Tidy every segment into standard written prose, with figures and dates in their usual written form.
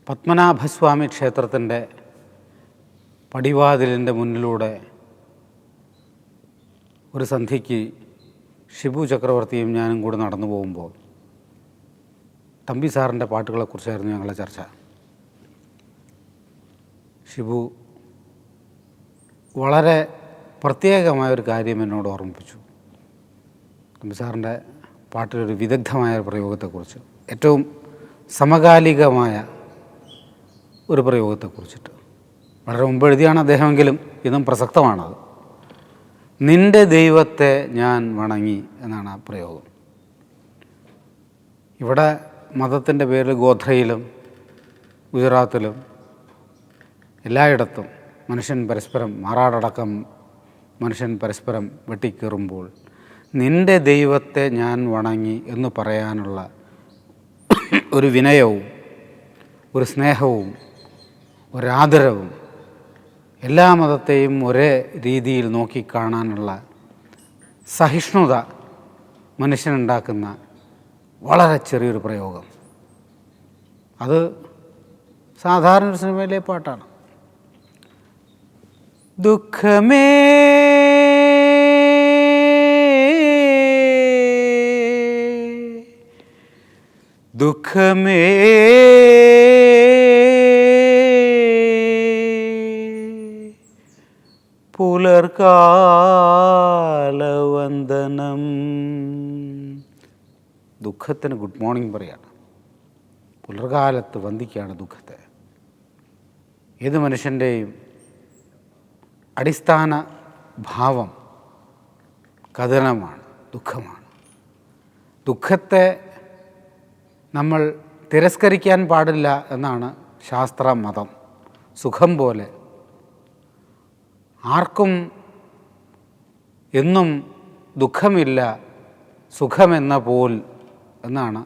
പത്മനാഭസ്വാമി ക്ഷേത്രത്തിൻ്റെ പടിവാതിലിൻ്റെ മുന്നിലൂടെ ഒരു സന്ധ്യയ്ക്ക് ഷിബു ചക്രവർത്തിയും ഞാനും കൂടെ നടന്നു പോകുമ്പോൾ തമ്പി സാറിൻ്റെ പാട്ടുകളെക്കുറിച്ചായിരുന്നു ഞങ്ങളുടെ ചർച്ച. ഷിബു വളരെ പ്രത്യേകമായൊരു കാര്യം എന്നോട് ഓർമ്മിപ്പിച്ചു. തമ്പി സാറിൻ്റെ പാട്ടിലൊരു വിദഗ്ധമായ പ്രയോഗത്തെക്കുറിച്ച്, ഏറ്റവും സമകാലികമായ ഒരു പ്രയോഗത്തെക്കുറിച്ചിട്ട്. വളരെ മുമ്പ് എഴുതിയാണ് അദ്ദേഹമെങ്കിലും ഇതും പ്രസക്തമാണത്. നിൻ്റെ ദൈവത്തെ ഞാൻ വണങ്ങി എന്നാണ് ആ പ്രയോഗം. ഇവിടെ മതത്തിൻ്റെ പേരിൽ ഗോത്രയിലും ഗുജറാത്തിലും എല്ലായിടത്തും മനുഷ്യൻ പരസ്പരം മാറാടടക്കം മനുഷ്യൻ പരസ്പരം വെട്ടിക്കീറുമ്പോൾ നിൻ്റെ ദൈവത്തെ ഞാൻ വണങ്ങി എന്ന് പറയാനുള്ള ഒരു വിനയവും ഒരു സ്നേഹവും ഒരാദരവും എല്ലാ മതത്തെയും ഒരേ രീതിയിൽ നോക്കിക്കാണാനുള്ള സഹിഷ്ണുത മനുഷ്യനുണ്ടാക്കുന്ന വളരെ ചെറിയൊരു പ്രയോഗം. അത് സാധാരണ ഒരു സിനിമയിലെ പാട്ടാണ്. ദുഃഖമേ ദുഃഖമേ പുലർകാലവന്ദനം. ദുഃഖത്തിന് ഗുഡ് മോർണിംഗ് പറയാണ്. പുലർകാലത്ത് വന്ദിക്കുകയാണ് ദുഃഖത്തെ. ഏത് മനുഷ്യൻ്റെയും അടിസ്ഥാന ഭാവം കഥനമാണ്, ദുഃഖമാണ്. ദുഃഖത്തെ നമ്മൾ തിരസ്കരിക്കാൻ പാടില്ല എന്നാണ് ശാസ്ത്രമതം. സുഖം പോലെ ആർക്കും എന്നും ദുഃഖമില്ല, സുഖമെന്ന പോൽ എന്നാണ്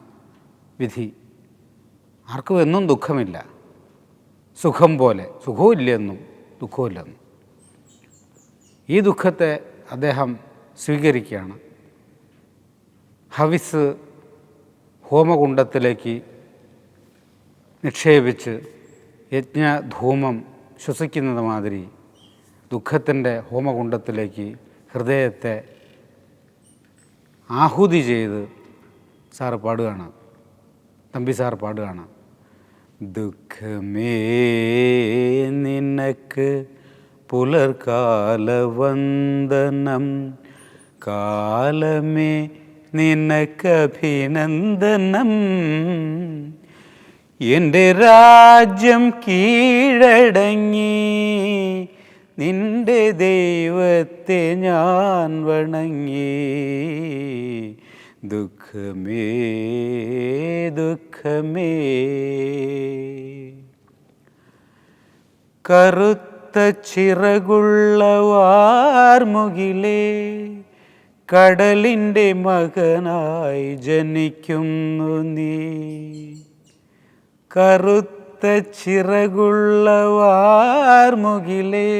വിധി. ആർക്കും എന്നും ദുഃഖമില്ല, സുഖം പോലെ. സുഖവും ഇല്ലെന്നും ദുഃഖമില്ലെന്നും. ഈ ദുഃഖത്തെ അദ്ദേഹം സ്വീകരിക്കുകയാണ്. ഹവിസ് ഹോമകുണ്ഡത്തിലേക്ക് നിക്ഷേപിച്ച് യജ്ഞധൂമം ശ്വസിക്കുന്നത് മാതിരി ദുഃഖത്തിൻ്റെ ഹോമകുണ്ഡത്തിലേക്ക് ഹൃദയത്തെ ആഹുതി ചെയ്ത് സാറ് പാടുകയാണ്, തമ്പി സാർ പാടുകയാണ്. ദുഃഖമേ നിനക്ക് പുലർകാലവന്ദനം, കാലമേ നിനക്കഭിനന്ദനം, എൻ്റെ രാജ്യം കീഴടങ്ങി നിൻ്റെ ദൈവത്തെ ഞാൻ വണങ്ങി. ദുഃഖമേ ദുഃഖമേ കറുത്ത ചിറകുള്ള വാർമുകിലേ, കടലിൻ്റെ മകനായി ജനിക്കുന്നു നീ. കറുത്ത ചിറകുള്ള വാർമുകിലേ,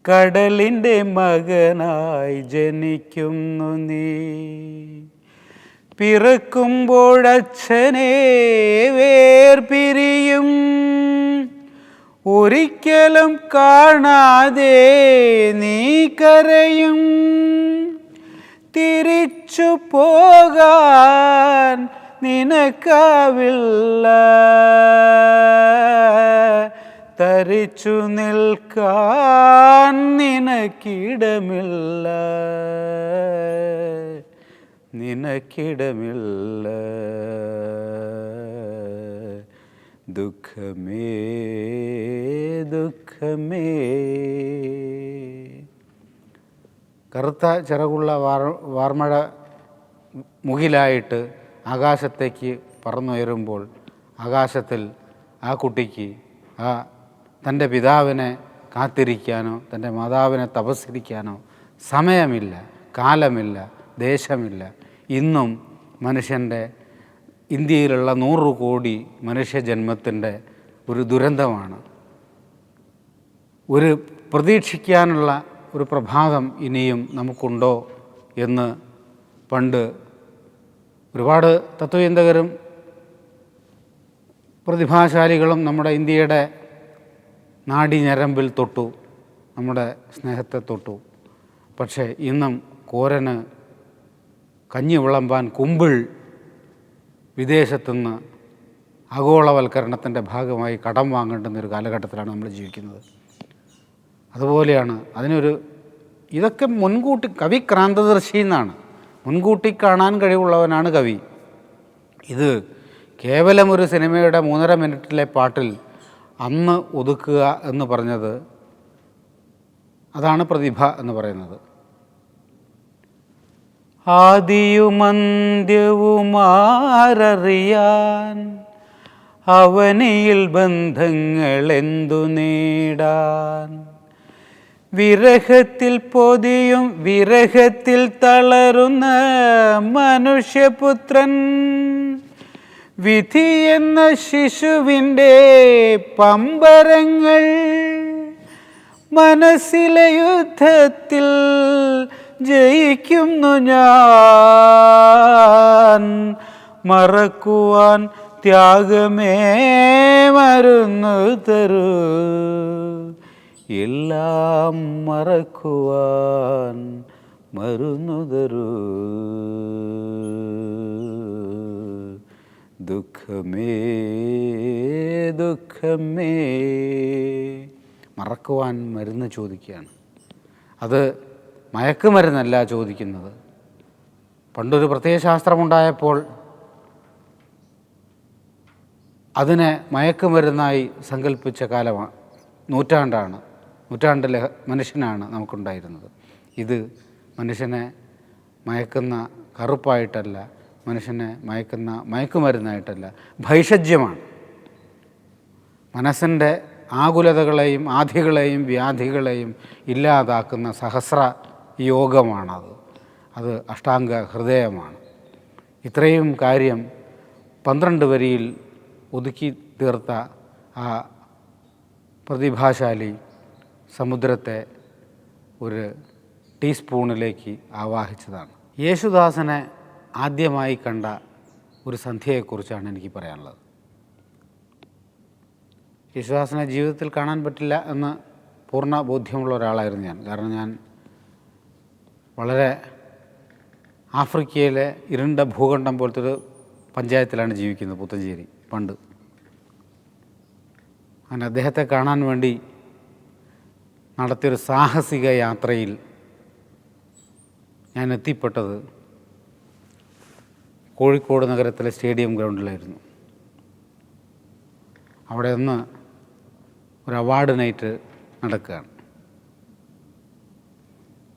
കടലിൻ്റെ മകനായി ജനിക്കുന്നു നീ. പിറക്കുമ്പോഴച്ഛനെ വേർപിരിയും ഒരിക്കലും കാണാതെ നീ കരയും. തിരിച്ചു പോകാൻ നിനക്കാവില്ല, തരിച്ചു നിൽക്കാൻ നിനക്കിടമില്ല, നിനക്കിടമില്ല. ദുഃഖമേ ദുഃഖമേ. കറുത്ത ചിറകുള്ള വാർമഴ മുകിലായിട്ട് ആകാശത്തേക്ക് പറന്നുയരുമ്പോൾ ആകാശത്തിൽ ആ കുട്ടിക്ക് തൻ്റെ പിതാവിനെ കാത്തിരിക്കാനോ തൻ്റെ മാതാവിനെ തപസ്സരിക്കാനോ സമയമില്ല, കാലമില്ല, ദേശമില്ല. ഇന്നും മനുഷ്യൻ്റെ ഇന്ത്യയിലുള്ള 100 കോടി മനുഷ്യജന്മത്തിൻ്റെ ഒരു ദുരന്തമാണ്. ഒരു പ്രതീക്ഷിക്കാനുള്ള ഒരു പ്രഭാതം ഇനിയും നമുക്കുണ്ടോ എന്ന് പണ്ട് ഒരുപാട് തത്വചിന്തകരും പ്രതിഭാശാലികളും നമ്മുടെ ഇന്ത്യയുടെ നാഡിഞരമ്പിൽ തൊട്ടു, നമ്മുടെ സ്നേഹത്തെ തൊട്ടു. പക്ഷേ ഇന്നും കോരന് കഞ്ഞി വിളമ്പാൻ കുമ്പിൾ വിദേശത്തുനിന്ന് ആഗോളവൽക്കരണത്തിൻ്റെ ഭാഗമായി കടം വാങ്ങേണ്ടുന്നൊരു കാലഘട്ടത്തിലാണ് നമ്മൾ ജീവിക്കുന്നത്. അതുപോലെയാണ് ഇതൊക്കെ മുൻകൂട്ടി, കവി ക്രാന്തദർശി എന്നാണ്, മുൻകൂട്ടി കാണാൻ കഴിവുള്ളവനാണ് കവി. ഇത് കേവലം ഒരു സിനിമയുടെ 3.5 മിനിറ്റിലെ പാട്ടിൽ അന്ന് ഒതുക്കുക എന്ന് പറഞ്ഞത്, അതാണ് പ്രതിഭ എന്ന് പറയുന്നത്. ആദിയുമന്ത്യവുമാരറിയാൻ അവനിയിൽ ബന്ധങ്ങളെന്തു നേടാൻ, വിരഹത്തിൽ പൊതിയും വിരഹത്തിൽ തളരുന്ന മനുഷ്യപുത്രൻ, വിധി എന്ന ശിശുവിൻ്റെ പമ്പരങ്ങൾ മനസ്സിലെ യുദ്ധത്തിൽ ജയിക്കുന്നു ഞാൻ, മറക്കുവാൻ ത്യാഗമേ മരുന്നു തരൂ, എല്ലാം മറക്കുവാൻ മരുന്നു തരൂ, ദുഃഖമേ ദുഃഖമേ. മറക്കുവാൻ മരുന്ന് ചോദിക്കുകയാണ്. അത് മയക്കുമരുന്നല്ല ചോദിക്കുന്നത്. പണ്ടൊരു പ്രത്യയശാസ്ത്രമുണ്ടായപ്പോൾ അതിനെ മയക്കുമരുന്നായി സങ്കല്പിച്ച കാലമാണ്, നൂറ്റാണ്ടിലെ മനുഷ്യനാണ് നമുക്കുണ്ടായിരുന്നത്. ഇത് മനുഷ്യനെ മയക്കുന്ന കറുപ്പായിട്ടല്ല, മനുഷ്യനെ മയക്കുന്ന മയക്കുമരുന്നായിട്ടല്ല, ഭൈഷജ്യമാണ്. മനസ്സിൻ്റെ ആകുലതകളെയും ആധികളെയും വ്യാധികളെയും ഇല്ലാതാക്കുന്ന സഹസ്ര യോഗമാണത്. അത് അഷ്ടാംഗ ഹൃദയമാണ്. ഇത്രയും കാര്യം 12 വരിയിൽ ഒതുക്കി തീർത്ത ആ പ്രതിഭാശാലി സമുദ്രത്തെ ഒരു ടീസ്പൂണിലേക്ക് ആവാഹിച്ചതാണ്. യേശുദാസനെ ആദ്യമായി കണ്ട ഒരു സന്ധ്യയെക്കുറിച്ചാണ് എനിക്ക് പറയാനുള്ളത്. യേശുദാസനെ ജീവിതത്തിൽ കാണാൻ പറ്റില്ല എന്ന് പൂർണ്ണ ബോധ്യമുള്ള ഒരാളായിരുന്നു ഞാൻ. കാരണം ഞാൻ വളരെ ആഫ്രിക്കയിലെ ഇരുണ്ട ഭൂഖണ്ഡം പോലത്തെ ഒരു പഞ്ചായത്തിലാണ് ജീവിക്കുന്നത്, പുത്തഞ്ചേരി. പണ്ട് അങ്ങനെ അദ്ദേഹത്തെ കാണാൻ വേണ്ടി നടത്തിയൊരു സാഹസിക യാത്രയിൽ ഞാൻ എത്തിപ്പെട്ടത് കോഴിക്കോട് നഗരത്തിലെ സ്റ്റേഡിയം ഗ്രൗണ്ടിലായിരുന്നു. അവിടെ നിന്ന് ഒരു അവാർഡ് നൈറ്റ് നടക്കുകയാണ്.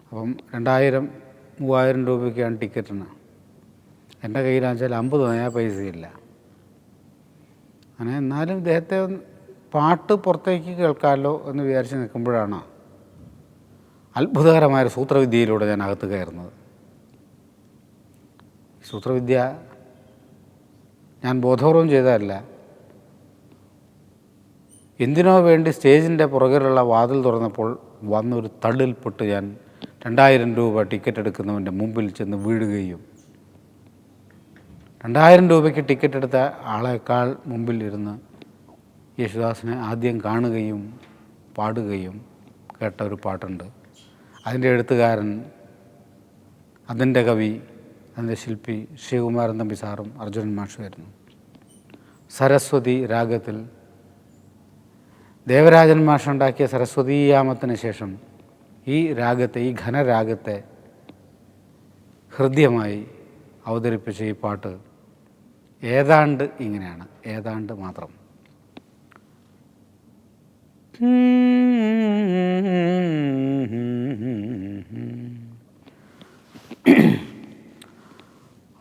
അപ്പം 2000-3000 രൂപയ്ക്കാണ് ടിക്കറ്റിന്. എൻ്റെ കയ്യിലാണെന്ന് വെച്ചാൽ 50 നയാ പൈസയില്ല. അങ്ങനെ എന്നാലും ഇദ്ദേഹത്തെ പാട്ട് പുറത്തേക്ക് കേൾക്കാമല്ലോ എന്ന് വിചാരിച്ച് നിൽക്കുമ്പോഴാണ് അത്ഭുതകരമായൊരു സൂത്രവിദ്യയിലൂടെ ഞാൻ അകത്ത് കയറുന്നത്. സൂത്രവിദ്യ ഞാൻ ബോധപൂർവം ചെയ്തതല്ല. എന്തിനോ വേണ്ടി സ്റ്റേജിൻ്റെ പുറകിലുള്ള വാതിൽ തുറന്നപ്പോൾ വന്നൊരു തള്ളിൽപ്പെട്ട് ഞാൻ 2000 രൂപ ടിക്കറ്റ് എടുക്കുന്നവൻ്റെ മുമ്പിൽ ചെന്ന് വീഴുകയും 2000 രൂപയ്ക്ക് ടിക്കറ്റ് എടുത്ത ആളേക്കാൾ മുമ്പിൽ ഇരുന്ന് യേശുദാസിനെ ആദ്യം കാണുകയും പാടുകയും കേട്ട ഒരു പാട്ടുണ്ട്. അതിൻ്റെ എഴുത്തുകാരൻ, അതിൻ്റെ കവി, അതിൻ്റെ ശില്പി ശ്രീകുമാരൻ തമ്പി സാറും അർജുനൻ മാഷുമായിരുന്നു. സരസ്വതി രാഗത്തിൽ ദേവരാജൻ മാഷുണ്ടാക്കിയ സരസ്വതീയാമത്തിന് ശേഷം ഈ രാഗത്തെ, ഈ ഘനരാഗത്തെ ഹൃദ്യമായി അവതരിപ്പിച്ച ഈ പാട്ട് ഏതാണ്ട് ഇങ്ങനെയാണ്, ഏതാണ്ട് മാത്രം.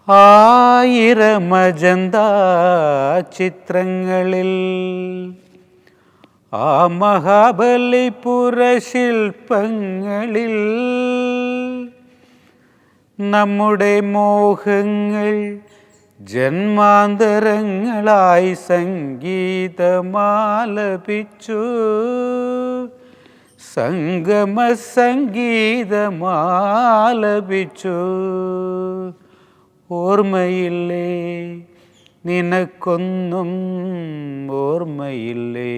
ആയിരമജന്ത ചിത്രങ്ങളിൽ ആ മഹാബലിപുര ശില്പങ്ങളിൽ നമ്മുടെ മോഹങ്ങൾ ജന്മാന്തരങ്ങളായി സംഗീതമാലപിച്ചു, സംഗമ സംഗീതമാലപിച്ചു. ഓർമ്മയില്ലേ നിനക്കൊന്നും ഓർമ്മയില്ലേ?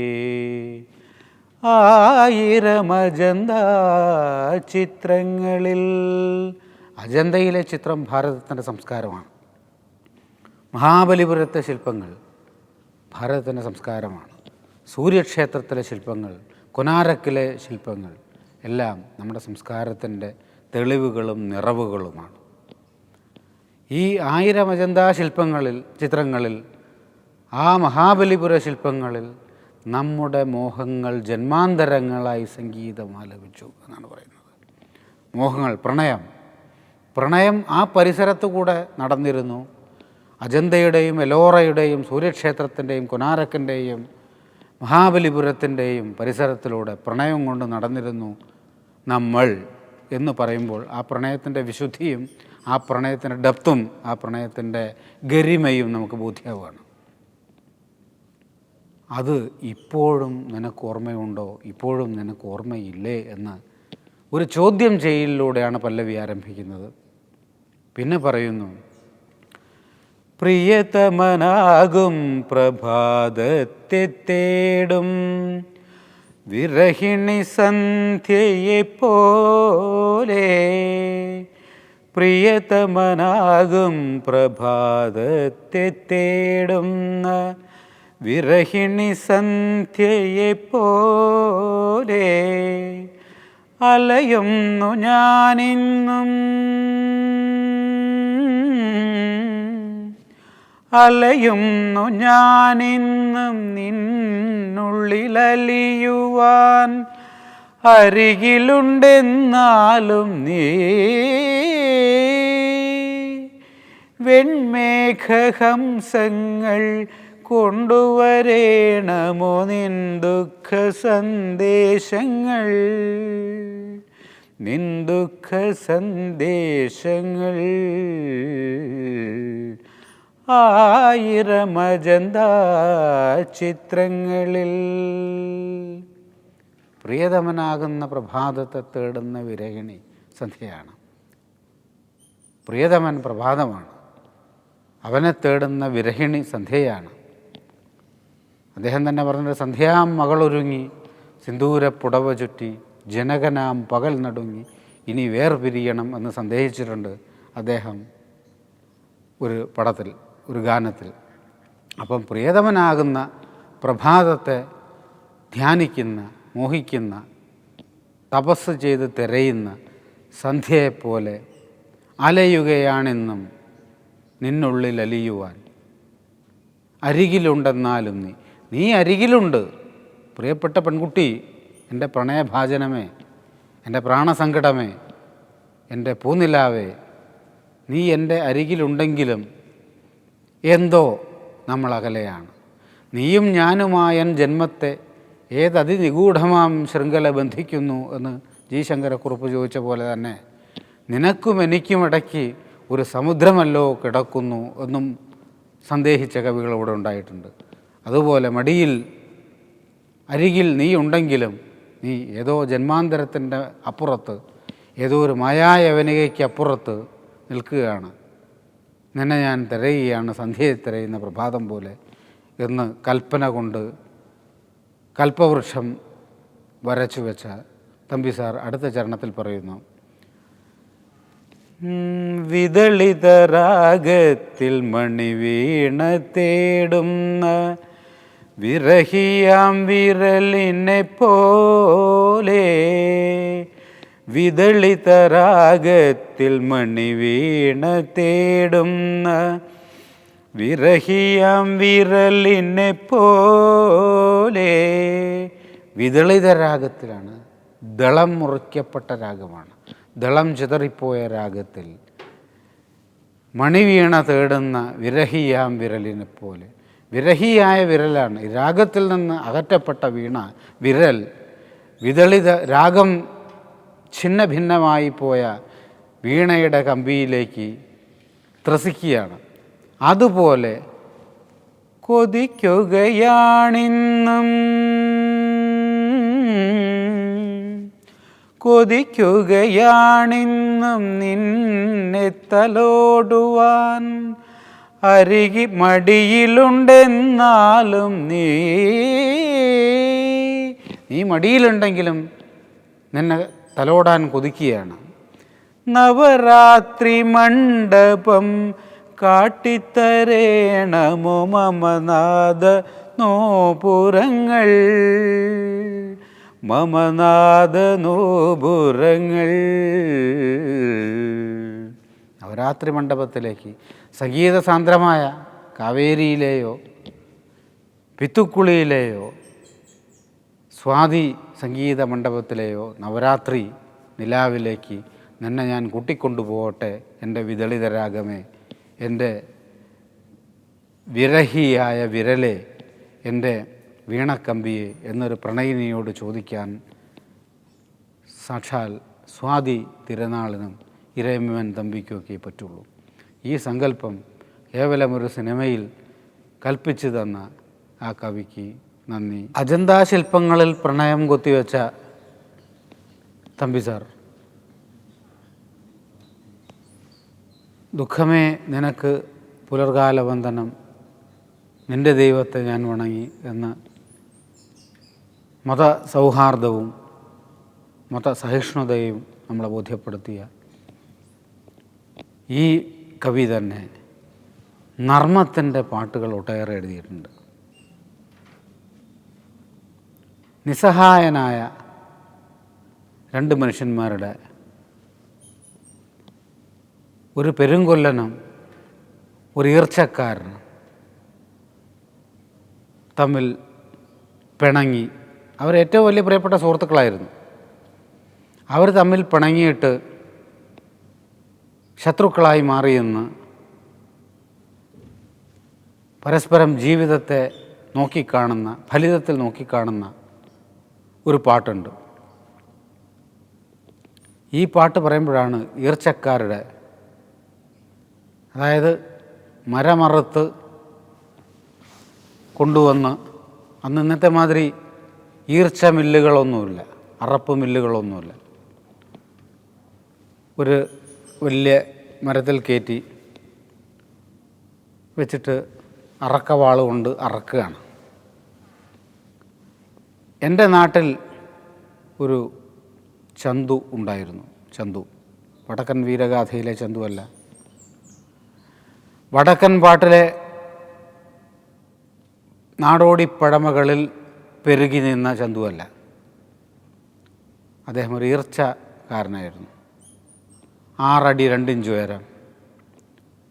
ആയിരം അജന്ത ചിത്രങ്ങളിൽ. അജന്തയിലെ ചിത്രം ഭാരതത്തിൻ്റെ സംസ്കാരമാണ്. മഹാബലിപുരത്തെ ശില്പങ്ങൾ ഭാരതത്തിൻ്റെ സംസ്കാരമാണ്. സൂര്യക്ഷേത്രത്തിലെ ശില്പങ്ങൾ, കൊനാരക്കിലെ ശില്പങ്ങൾ എല്ലാം നമ്മുടെ സംസ്കാരത്തിൻ്റെ തെളിവുകളും നിറവുകളുമാണ്. ഈ 1000 അജന്ത ചിത്രങ്ങളിൽ, ആ മഹാബലിപുര ശില്പങ്ങളിൽ നമ്മുടെ മോഹങ്ങൾ ജന്മാന്തരങ്ങളായി സംഗീതം ആലപിച്ചു എന്നാണ് പറയുന്നത്. മോഹങ്ങൾ, പ്രണയം ആ പരിസരത്തു കൂടെ നടന്നിരുന്നു. അജന്തയുടെയും എലോറയുടെയും സൂര്യക്ഷേത്രത്തിൻ്റെയും കൊനാരക്കിൻ്റെയും മഹാബലിപുരത്തിൻ്റെയും പരിസരത്തിലൂടെ പ്രണയം കൊണ്ട് നടന്നിരുന്നു നമ്മൾ എന്ന് പറയുമ്പോൾ ആ പ്രണയത്തിൻ്റെ വിശുദ്ധിയും ആ പ്രണയത്തിൻ്റെ ഡെപ്തും ആ പ്രണയത്തിൻ്റെ ഗരിമയും നമുക്ക് ബോധ്യമാവുകയാണ്. അത് ഇപ്പോഴും നിനക്ക് ഓർമ്മയുണ്ടോ, ഇപ്പോഴും നിനക്ക് ഓർമ്മയില്ലേ എന്ന് ഒരു ചോദ്യം ചെയ്യലിലൂടെയാണ് പല്ലവി ആരംഭിക്കുന്നത്. പിന്നെ പറയുന്നു, പ്രിയതമനാകും പ്രഭാതത്തെ തേടും വിരഹിണി സന്ധ്യയെപ്പോലെ, പ്രിയതമനാകും പ്രഭാതത്തെ തേടുന്ന വിരഹിണി സന്ധ്യയെപ്പോലെ അലയുന്നു ഞാനിന്നും, അലയുന്നു ഞാനിന്നും നിന്നുള്ളിലലിയുവാൻ അരികിലുണ്ടെന്നാലും നീ വെൺമേഘഹംസങ്ങൾ കൊണ്ടുവരേണമോ നിൻ ദുഃഖ സന്ദേശങ്ങൾ, നിൻ ദുഃഖ സന്ദേശങ്ങൾ. 1000 അജന്ത ചിത്രങ്ങളിൽ. പ്രിയതമനാകുന്ന പ്രഭാതത്തെ തേടുന്ന വിരഹിണി സന്ധ്യയാണ്. പ്രിയതമൻ പ്രഭാതമാണ്, അവനെ തേടുന്ന വിരഹിണി സന്ധ്യയാണ്. അദ്ദേഹം തന്നെ പറഞ്ഞത്, സന്ധ്യാം മകളൊരുങ്ങി സിന്ദൂര പുടവ ചുറ്റി ജനകനാം പകൽ നടുങ്ങി ഇനി വേർപിരിയണം എന്ന് സന്ദേഹിച്ചിട്ടുണ്ട് അദ്ദേഹം ഒരു പടത്തിൽ, ഒരു ഗാനത്തിൽ. അപ്പം പ്രിയതമനാകുന്ന പ്രഭാതത്തെ ധ്യാനിക്കുന്ന, മോഹിക്കുന്ന, തപസ് ചെയ്ത് തിരയുന്ന സന്ധ്യയെപ്പോലെ അലയുകയാണെന്നും നിന്നുള്ളിൽ അലിയുവാൻ. അരികിലുണ്ടെന്നാലും നീ അരികിലുണ്ട് പ്രിയപ്പെട്ട പെൺകുട്ടി, എൻ്റെ പ്രണയഭാജനമേ, എൻ്റെ പ്രാണസങ്കടമേ, എൻ്റെ പൂനിലാവേ, നീ എൻ്റെ അരികിലുണ്ടെങ്കിലും എന്തോ നമ്മൾ അകലെയാണ്. നീയും ഞാനുമായൻ ജന്മത്തെ ഏതതിനിഗൂഢമാം ശൃംഖല ബന്ധിക്കുന്നു എന്ന് ജി ശങ്കരക്കുറുപ്പ് ചോദിച്ച പോലെ തന്നെ നിനക്കും എനിക്കും ഇടയ്ക്ക് ഒരു സമുദ്രമല്ലോ കിടക്കുന്നു എന്നും സന്ദേഹിച്ച കവികൾ ഇവിടെ ഉണ്ടായിട്ടുണ്ട്. അതുപോലെ മടിയിൽ അരികിൽ നീ ഉണ്ടെങ്കിലും നീ ഏതോ ജന്മാന്തരത്തിൻ്റെ അപ്പുറത്ത്, ഏതോ ഒരു മായായവനികയ്ക്ക് അപ്പുറത്ത് നിൽക്കുകയാണ്. നിന്നെ ഞാൻ തിരയുകയാണ് സന്ധ്യയെ തിരയുന്ന പ്രഭാതം പോലെ എന്ന് കൽപ്പന കൊണ്ട് കൽപ്പവൃക്ഷം വരച്ചു വെച്ച തമ്പി സാർ അടുത്ത ചരണത്തിൽ പറയുന്നു, വിദളിത രാഗത്തിൽ മണിവീണ തേടുന്ന വിരഹിയാം വിരലിനെ പോലെ, വിദളിത രാഗത്തിൽ മണിവീണ തേടുന്ന വിരഹിയാം വിരലിനെ പോലെ. വിദളിത രാഗത്തിലാണ്, ദളം മുറിക്കപ്പെട്ട രാഗമാണ്, ദളം ചിതറിപ്പോയ രാഗത്തിൽ മണിവീണ തേടുന്ന വിരഹിയാം വിരലിനെ പോലെ. വിരഹിയായ വിരലാണ്, രാഗത്തിൽ നിന്ന് അകറ്റപ്പെട്ട വിരൽ വിദളിത രാഗം ഛിന്ന ഭിന്നമായി പോയ വീണയുടെ കമ്പിയിലേക്ക് ത്രസിക്കുകയാണ്. അതുപോലെ കൊതിക്കുകയാണിന്നും, കൊതിക്കുകയാണിന്നും നിന്നെ തലോടുവാൻ അരികി മടിയിലുണ്ടെന്നാലും നീ മടിയിലുണ്ടെങ്കിലും നിന്നെ തലോടാൻ കൊതിക്കുകയാണ്. നവരാത്രി മണ്ഡപം കാട്ടിത്തരേണമോ മമനാഥ നോപുരങ്ങൾ, മമനാഥ നോപുരങ്ങൾ. നവരാത്രി മണ്ഡപത്തിലേക്ക് സംഗീതസാന്ദ്രമായ കാവേരിയിലെയോ പിത്തുക്കുളിയിലെയോ സ്വാതി സംഗീത മണ്ഡപത്തിലെയോ നവരാത്രി നിലാവിലേക്ക് നിന്നെ ഞാൻ കൂട്ടിക്കൊണ്ടുപോകട്ടെ എൻ്റെ വിദളിതരാഗമേ, എൻ്റെ വിരഹിയായ വിരലെ, എൻ്റെ വീണക്കമ്പിയെ എന്നൊരു പ്രണയിനിയോട് ചോദിക്കാൻ സാക്ഷാൽ സ്വാതി തിരുനാളിനും ഇരയിമ്മൻ തമ്പിക്കുമൊക്കെ പറ്റുള്ളൂ. ഈ സങ്കല്പം കേവലം ഒരു സിനിമയിൽ കൽപ്പിച്ചു തന്ന ആ കവിക്ക് നന്ദി. അജന്താ ശില്പങ്ങളിൽ പ്രണയം കൊത്തിവെച്ച തമ്പി സാർ, ദുഃഖമേ നിനക്ക് പുലർകാല വന്ദനം, നിൻ്റെ ദൈവത്തെ ഞാൻ വണങ്ങി എന്ന് മതസൗഹാർദ്ദവും മതസഹിഷ്ണുതയും നമ്മളെ ബോധ്യപ്പെടുത്തിയ ഈ കവി തന്നെ നർമ്മത്തിൻ്റെ പാട്ടുകൾ ഒട്ടേറെ എഴുതിയിട്ടുണ്ട്. നിസ്സഹായനായ രണ്ട് മനുഷ്യന്മാരുടെ, ഒരു പെരുങ്കൊല്ലനും ഒരു ഈർച്ചക്കാരനും തമ്മിൽ പിണങ്ങി. അവർ ഏറ്റവും വലിയ പ്രിയപ്പെട്ട സുഹൃത്തുക്കളായിരുന്നു. അവർ തമ്മിൽ പിണങ്ങിയിട്ട് ശത്രുക്കളായി മാറിയെന്ന് പരസ്പരം ജീവിതത്തെ നോക്കിക്കാണുന്ന, ഫലിതത്തിൽ നോക്കിക്കാണുന്ന ഒരു പാട്ടുണ്ട്. ഈ പാട്ട് പറയുമ്പോഴാണ് ഈർച്ചക്കാരുടെ, അതായത് മരമറുത്ത് കൊണ്ടുവന്ന്, അന്ന് ഇന്നത്തെ മാതിരി ഈർച്ച മില്ലുകളൊന്നുമില്ല, അറപ്പ് മില്ലുകളൊന്നുമില്ല, ഒരു വലിയ മരത്തിൽ കയറ്റി വെച്ചിട്ട് അറക്കവാൾ കൊണ്ട് അറക്കുകയാണ്. എൻ്റെ നാട്ടിൽ ഒരു ചന്തു ഉണ്ടായിരുന്നു. ചന്തു വടക്കൻ വീരഗാഥയിലെ ചന്തു അല്ല, വടക്കൻ പാട്ടിലെ നാടോടിപ്പഴമകളിൽ പെരുകി നിന്ന ചന്തുവല്ല. അദ്ദേഹം ഒരു ഈർച്ചക്കാരനായിരുന്നു. 6 അടി 2 ഇഞ്ച് ഉയരം,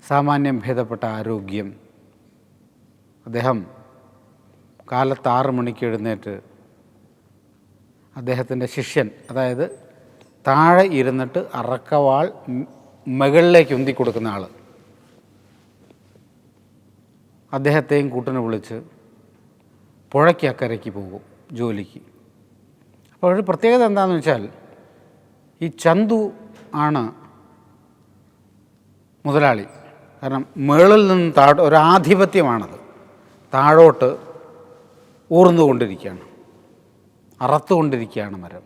സാമാന്യം ഭേദപ്പെട്ട ആരോഗ്യം. അദ്ദേഹം കാലത്ത് 6 മണിക്ക് എഴുന്നേറ്റ് അദ്ദേഹത്തിൻ്റെ ശിഷ്യൻ, അതായത് താഴെ ഇരുന്നിട്ട് അറക്കവാൾ മുകളിലേക്ക് ഉന്തി കൊടുക്കുന്ന ആൾ, അദ്ദേഹത്തെയും കൂട്ടിന് വിളിച്ച് പുഴയ്ക്ക് അക്കരയ്ക്ക് പോകും ജോലിക്ക്. അപ്പോൾ ഒരു പ്രത്യേകത എന്താണെന്ന് വെച്ചാൽ, ഈ ചന്തു ആണ് മുതലാളി. കാരണം മുകളിൽ നിന്ന് ഒരു ആധിപത്യമാണത്, താഴോട്ട് ഊർന്നുകൊണ്ടിരിക്കുകയാണ്, അറത്തുകൊണ്ടിരിക്കുകയാണ് മരം.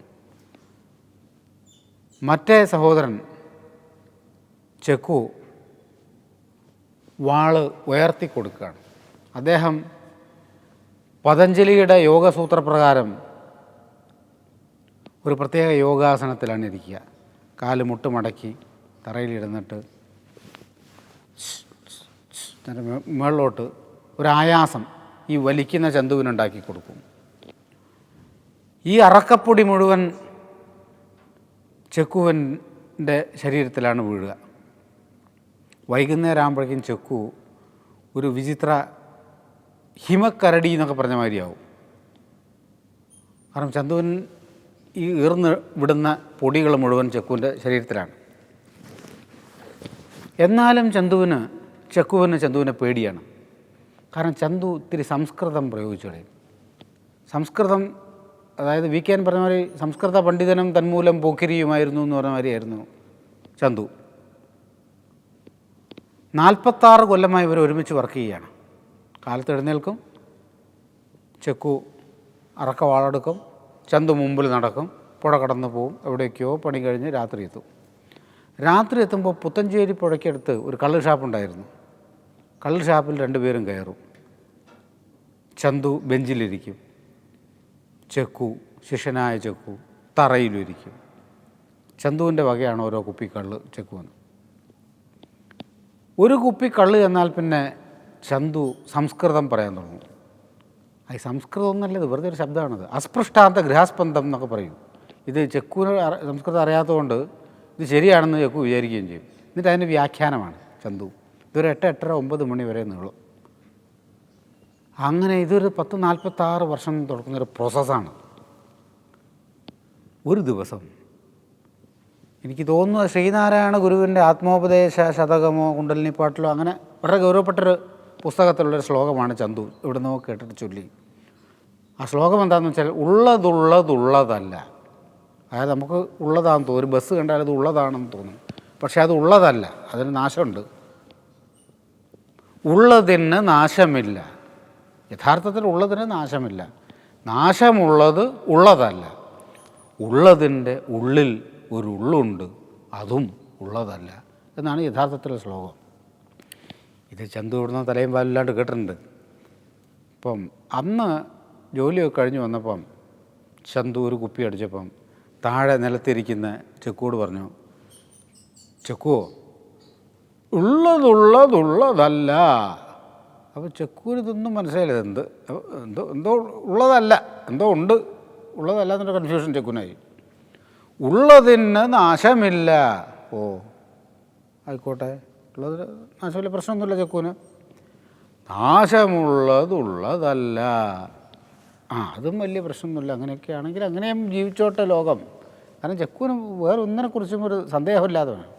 മറ്റേ സഹോദരൻ ചെക്കു വാള് ഉയർത്തി കൊടുക്കുകയാണ്. അദ്ദേഹം പതഞ്ജലിയുടെ യോഗസൂത്രപ്രകാരം ഒരു പ്രത്യേക യോഗാസനത്തിലാണ് ഇരിക്കുക. കാല് മുട്ടുമടക്കി തറയിലിരുന്നിട്ട് മുകളിലോട്ട് ഒരു ആയാസം ഈ വലിക്കുന്ന ചന്തുവിനുണ്ടാക്കി കൊടുക്കും. ഈ അറക്കപ്പൊടി മുഴുവൻ ചെക്കുവിൻ്റെ ശരീരത്തിലാണ് വീഴുക. വൈകുന്നേരം ആകുമ്പോഴേക്കും ചെക്കു ഒരു വിചിത്ര ഹിമക്കരടി എന്നൊക്കെ പറഞ്ഞ മാതിരിയാവും. കാരണം ചന്തുവിൻ ഈ ഈർന്ന് വിടുന്ന പൊടികൾ മുഴുവൻ ചെക്കുവിൻ്റെ ശരീരത്തിലാണ്. എന്നാലും ചെക്കുവിന് പേടിയാണ്. കാരണം ചന്തു ഇത്തിരി സംസ്കൃതം പ്രയോഗിച്ചു കളയും. സംസ്കൃതം, അതായത് വി.കെ. പറഞ്ഞ മാതിരി സംസ്കൃത പണ്ഡിതനും തന്മൂലം പോക്കിരിയുമായിരുന്നു എന്ന് പറഞ്ഞ മാതിരിയായിരുന്നു ചന്തു. 46 കൊല്ലമായി ഇവർ ഒരുമിച്ച് വർക്ക് ചെയ്യുകയാണ്. കാലത്ത് എഴുന്നേൽക്കും, ചെക്കു അറക്ക വാളെടുക്കും, ചന്തു മുമ്പിൽ നടക്കും, പുഴ കടന്നു പോവും, എവിടേക്കോ പണി കഴിഞ്ഞ് രാത്രി എത്തും. രാത്രി എത്തുമ്പോൾ പുത്തഞ്ചേരി പുഴയ്ക്കടുത്ത് ഒരു കള്ള് ഷാപ്പുണ്ടായിരുന്നു. കള്ള് ഷാപ്പിൽ രണ്ടുപേരും കയറും. ചന്തു ബെഞ്ചിലിരിക്കും, ചെക്കു, ശിഷ്യനായ ചെക്കു തറയിലിരിക്കും. ചന്തുവിൻ്റെ വകയാണ് ഓരോ കുപ്പി കള്ള് ചെക്കുവിന്. ഒരു കുപ്പി കള്ള് എന്നാൽ പിന്നെ ചന്തു സംസ്കൃതം പറയാൻ തുടങ്ങും. ഈ സംസ്കൃതം ഒന്നല്ല, ഇത് വെറുതെ ഒരു ശബ്ദമാണത്. അസ്പൃഷ്ടാന്ത ഗൃഹസ്പന്ദം എന്നൊക്കെ പറയും. ഇത് ചെക്കുവിന് സംസ്കൃതം അറിയാത്തതുകൊണ്ട് ഇത് ശരിയാണെന്ന് ചെക്കു വിചാരിക്കുകയും ചെയ്യും. എന്നിട്ട് അതിൻ്റെ വ്യാഖ്യാനമാണ് ചന്തു. ഇതൊരു 8-8:30-9 മണി വരെ നീളും. അങ്ങനെ ഇതൊരു 10-46 വർഷം തുടങ്ങുന്നൊരു പ്രോസസ്സാണ്. ഒരു ദിവസം എനിക്ക് തോന്നുന്നത് ശ്രീനാരായണ ഗുരുവിൻ്റെ ആത്മോപദേശ ശതകമോ കുണ്ടലിനി പാട്ടിലോ അങ്ങനെ വളരെ ഗൗരവപ്പെട്ടൊരു പുസ്തകത്തിലുള്ളൊരു ശ്ലോകമാണ് ചന്തു ഇവിടെ നിന്ന് കേട്ടിട്ട് ചൊല്ലി. ആ ശ്ലോകം എന്താണെന്ന് വെച്ചാൽ, ഉള്ളതുള്ളതല്ല. അതായത് നമുക്ക് ഉള്ളതാണെന്ന് തോന്നും, ഒരു ബസ് കണ്ടാൽ അത് ഉള്ളതാണെന്ന് തോന്നും, പക്ഷേ അത് ഉള്ളതല്ല, അതിന് നാശമുണ്ട്. ഉള്ളതിന് നാശമില്ല. യഥാർത്ഥത്തിൽ ഉള്ളതിന് നാശമില്ല. നാശമുള്ളത് ഉള്ളതല്ല. ഉള്ളതിൻ്റെ ഉള്ളിൽ ഒരു ഉള്ളുണ്ട്, അതും ഉള്ളതല്ല എന്നാണ് യഥാർത്ഥത്തിലുള്ള ശ്ലോകം. ഇത് ചന്തു ഇവിടുന്ന് തലയും പാലില്ലാണ്ട് കേട്ടിട്ടുണ്ട്. അപ്പം അന്ന് ജോലിയൊക്കെ കഴിഞ്ഞ് വന്നപ്പം ചന്തു ഒരു കുപ്പി അടിച്ചപ്പം താഴെ നിലത്തിരിക്കുന്ന ചെക്കോട് പറഞ്ഞു, ചെക്കുവോ ഉള്ളതുള്ളതല്ല. അപ്പോൾ ചെക്കൂന് ഇതൊന്നും മനസ്സിലായില്ല. എന്തോ ഉള്ളതല്ല, എന്തോ ഉണ്ട്, ഉള്ളതല്ല എന്നൊരു കൺഫ്യൂഷൻ ചെക്കുനായി. ഉള്ളതിന് നാശമില്ല. ഓ ആയിക്കോട്ടെ, ഉള്ളതിന് നാശമില്ല, പ്രശ്നമൊന്നുമില്ല ചെക്കൂന്. നാശമുള്ളതുള്ളതല്ല, അതും വലിയ പ്രശ്നമൊന്നുമില്ല. അങ്ങനെയൊക്കെ ആണെങ്കിൽ അങ്ങനെയും ജീവിച്ചോട്ടെ ലോകം. കാരണം ചെക്കൂന് വേറെ ഒന്നിനെക്കുറിച്ചും ഒരു സന്ദേഹമില്ലാതെ വേണം.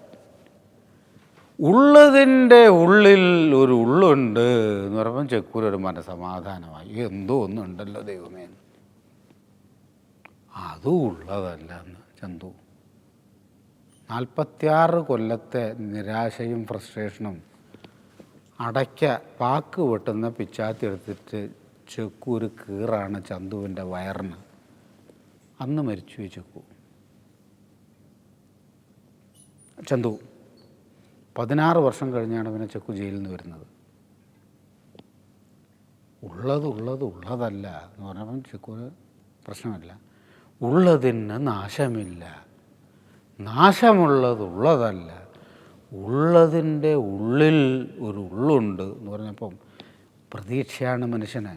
ഉള്ളതിൻ്റെ ഉള്ളിൽ ഒരു ഉള്ളുണ്ട് എന്ന് പറയുമ്പം ചെക്കൂരൊരു മനസമാധാനമായി. എന്തോ ഒന്നുണ്ടല്ലോ ദൈവമേ, അതും ഉള്ളതല്ല എന്ന് ചന്തു. 46 കൊല്ലത്തെ നിരാശയും ഫ്രസ്ട്രേഷനും അടയ്ക്ക പാക്ക് വെട്ടുന്ന പിച്ചാത്തി എടുത്തിട്ട് ചെക്കൂര് കീറാണ് ചന്തുവിൻ്റെ വയറിന്. അന്ന് മരിച്ചു ചെക്കു. ചന്തു 16 വർഷം കഴിഞ്ഞാണ് പിന്നെ ചെക്കു ജയിലിൽ നിന്ന് വരുന്നത്. ഉള്ളതല്ല എന്ന് പറഞ്ഞപ്പം ചെക്കുവിന് പ്രശ്നമില്ല. ഉള്ളതിന് നാശമില്ല, നാശമുള്ളതുള്ളതല്ല, ഉള്ളതിൻ്റെ ഉള്ളിൽ ഒരു ഉള്ളുണ്ട് എന്ന് പറഞ്ഞപ്പം പ്രതീക്ഷയാണ് മനുഷ്യന്.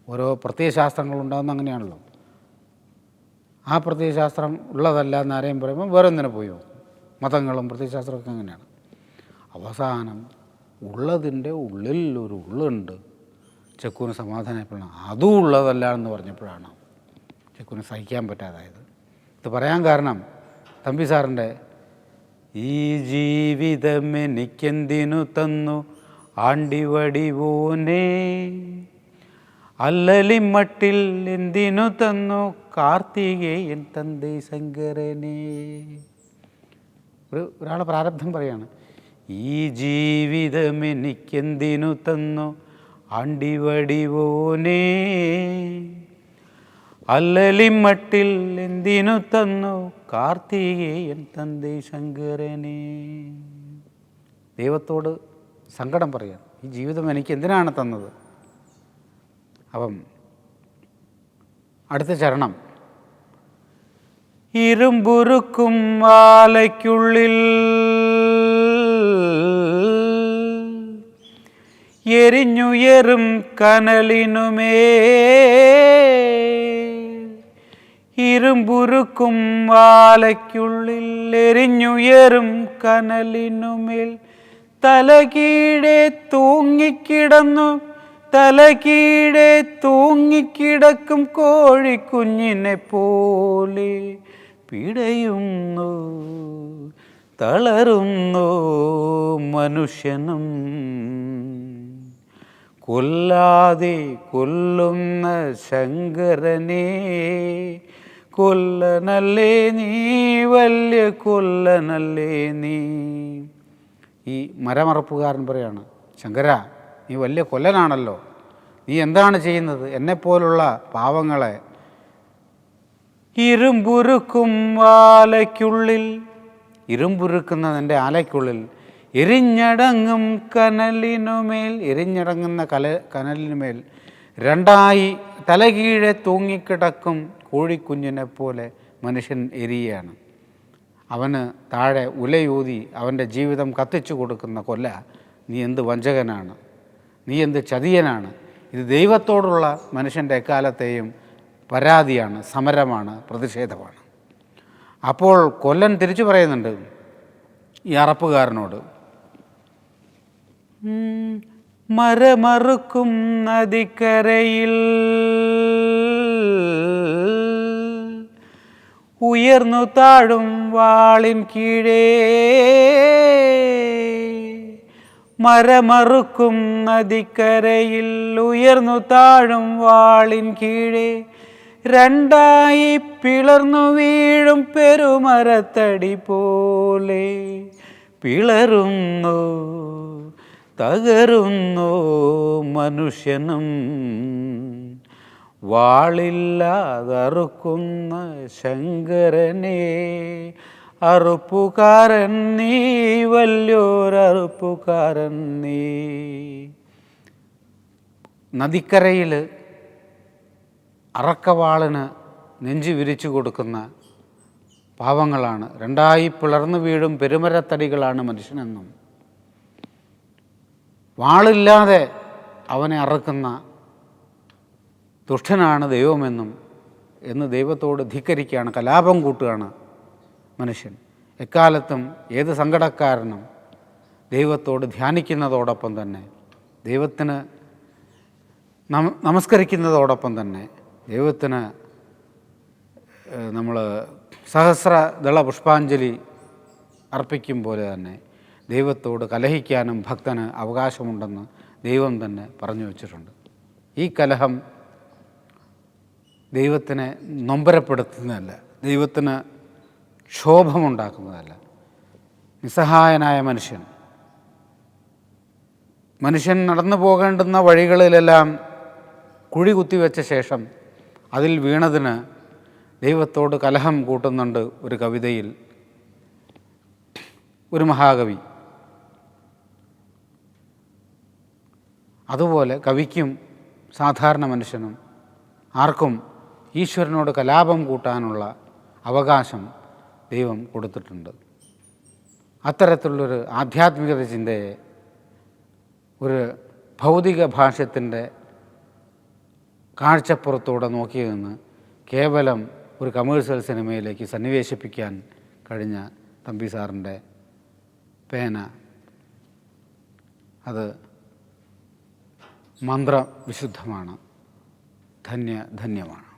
ഓരോ പ്രത്യയശാസ്ത്രങ്ങളുണ്ടാകുന്ന അങ്ങനെയാണല്ലോ. ആ പ്രത്യയശാസ്ത്രം ഉള്ളതല്ല എന്നാരെയും പറയുമ്പോൾ വേറെ ഒന്നിനെ പോയി നോക്കും. മതങ്ങളും പ്രത്യയശാസ്ത്രമൊക്കെ അങ്ങനെയാണ്. അവസാനം ഉള്ളതിൻ്റെ ഉള്ളിൽ ഒരു ഉള്ളുണ്ട്. ചെക്കുവിന് സമാധാനമായപ്പോഴാണ് അതും ഉള്ളതല്ല എന്ന് പറഞ്ഞപ്പോഴാണ് ചെക്കുവിന് സഹിക്കാൻ പറ്റാതായത്. ഇത് പറയാൻ കാരണം തമ്പി സാറിൻ്റെ ഈ ജീവിതം എനിക്കെന്തിനു തന്നു ആണ്ടിവടിവോനേ, അല്ലലിമട്ടിൽ എന്തിനു തന്നു കാർത്തികേയൻ തന്തേ ശങ്കരനേ. ഒരാളെ പ്രാരബ്ധം പറയാണ്. ഈ ജീവിതം എനിക്കെന്തിനു തന്നു ആണ്ടിവടിവോനേ, അല്ലലിമട്ടിൽ എന്തിനു തന്നു കാർത്തികേയൻ തന്തേ ശങ്കരനേ. ദൈവത്തോട് സങ്കടം പറയാം, ഈ ജീവിതം എനിക്ക് എന്തിനാണ് തന്നത്. അപ്പം അടുത്ത ചരണം, ഇരുമ്പുരുക്കും ആലയ്ക്കുള്ളിൽ എരിഞ്ഞുയരും കനലിനുമേ, ഇരുമ്പുരുക്കും ആലയ്ക്കുള്ളിൽ എരിഞ്ഞുയരും കനലിനുമേൽ തലകീഴെ തൂങ്ങിക്കിടന്നു, തലകീഴെ തൂങ്ങിക്കിടക്കും കോഴിക്കുഞ്ഞിനെ പോലെ പിടയുന്നു തളരുന്നു മനുഷ്യനും. കൊല്ലാതെ കൊല്ലുന്ന ശങ്കരനെ, കൊല്ലനല്ലേ നീ, വലിയ കൊല്ലനല്ലേ നീ. ഈ മരമറപ്പുകാരൻ പറയാണ്, ശങ്കര നീ വലിയ കൊല്ലനാണല്ലോ, നീ എന്താണ് ചെയ്യുന്നത് എന്നെപ്പോലുള്ള പാവങ്ങളെ. ഇരുമ്പുരുക്കും ആലയ്ക്കുള്ളിൽ, ഇരുമ്പുരുക്കുന്ന എൻ്റെ ആലയ്ക്കുള്ളിൽ എരിഞ്ഞടങ്ങും കനലിനുമേൽ, എരിഞ്ഞടങ്ങുന്ന കനലിനുമേൽ രണ്ടായി തലകീഴെ തൂങ്ങിക്കിടക്കും കോഴിക്കുഞ്ഞിനെ പോലെ മനുഷ്യൻ എരിയാണ്. അവന് താഴെ ഉലയൂതി അവൻ്റെ ജീവിതം കത്തിച്ചു കൊടുക്കുന്ന കൊല്ല, നീ എന്ത് വഞ്ചകനാണ്, നീ എന്ത് ചതിയനാണ്. ഇത് ദൈവത്തോടുള്ള മനുഷ്യൻ്റെ എക്കാലത്തെയും പരാതിയാണ്, സമരമാണ്, പ്രതിഷേധമാണ്. അപ്പോൾ കൊല്ലൻ തിരിച്ചു പറയുന്നുണ്ട് ഈ അറപ്പുകാരനോട്, മരമറുക്കും നദിക്കരയിൽ ഉയർന്നു താഴും വാളിൻ കീഴേ, മരമറുക്കും നദിക്കരയിൽ ഉയർന്നു താഴും വാളിൻ കീഴേ, രണ്ടായി പിളർന്നു വീഴും പെരുമരത്തടി പോലെ പിളരുന്നു തകരുന്നു മനുഷ്യനും, വാളില്ലാതറുക്കുന്ന ശങ്കരനെ, അറുപ്പുകാരൻ നീ, വല്യോരറുപ്പുകാരൻ നീ. നദിക്കരയിൽ അറക്കവാളിന് നെഞ്ചു വിരിച്ചു കൊടുക്കുന്ന പാവങ്ങളാണ്, രണ്ടായി പിളർന്നു വീഴും പെരുമരത്തടികളാണ് മനുഷ്യനെന്നും, വാളില്ലാതെ അവനെ അറക്കുന്ന ദുഷ്ടനാണ് ദൈവമെന്നും എന്ന് ദൈവത്തോട് ധിക്കരിക്കുകയാണ്, കലാപം കൂട്ടുകയാണ് മനുഷ്യൻ. എക്കാലത്തും ഏത് സങ്കടക്കാരനും ദൈവത്തോട് ധ്യാനിക്കുന്നതോടൊപ്പം തന്നെ, ദൈവത്തിന് നമസ്കരിക്കുന്നതോടൊപ്പം തന്നെ, ദൈവത്തിന് നമ്മൾ സഹസ്രദള പുഷ്പാഞ്ജലി അർപ്പിക്കും പോലെ തന്നെ ദൈവത്തോട് കലഹിക്കാനും ഭക്തന് അവകാശമുണ്ടെന്ന് ദൈവം തന്നെ പറഞ്ഞു വച്ചിട്ടുണ്ട്. ഈ കലഹം ദൈവത്തിനെ നൊമ്പരപ്പെടുത്തുന്നതല്ല, ദൈവത്തിന് ക്ഷോഭമുണ്ടാക്കുന്നതല്ല. നിസ്സഹായനായ മനുഷ്യൻ നടന്നു പോകേണ്ടുന്ന വഴികളിലെല്ലാം കുഴി കുത്തിവെച്ച ശേഷം അതിൽ വീണതിന് ദൈവത്തോട് കലഹം കൂട്ടുന്നുണ്ട് ഒരു കവിതയിൽ ഒരു മഹാകവി. അതുപോലെ കവിക്കും സാധാരണ മനുഷ്യനും ആർക്കും ഈശ്വരനോട് കലാപം കൂട്ടാനുള്ള അവകാശം ദൈവം കൊടുത്തിട്ടുണ്ട്. അത്തരത്തിലുള്ളൊരു ആധ്യാത്മികത ചിന്തയെ ഒരു ഭൗതിക ഭാഷ്യത്തിൻ്റെ കാഴ്ചപ്പുറത്തൂടെ നോക്കി നിന്ന് കേവലം ഒരു കമേഴ്ഷ്യൽ സിനിമയിലേക്ക് സന്നിവേശിപ്പിക്കാൻ കഴിഞ്ഞ തമ്പി സാറിൻ്റെ പേന, അത് മന്ത്രവിശുദ്ധമാണ്, ധന്യമാണ്.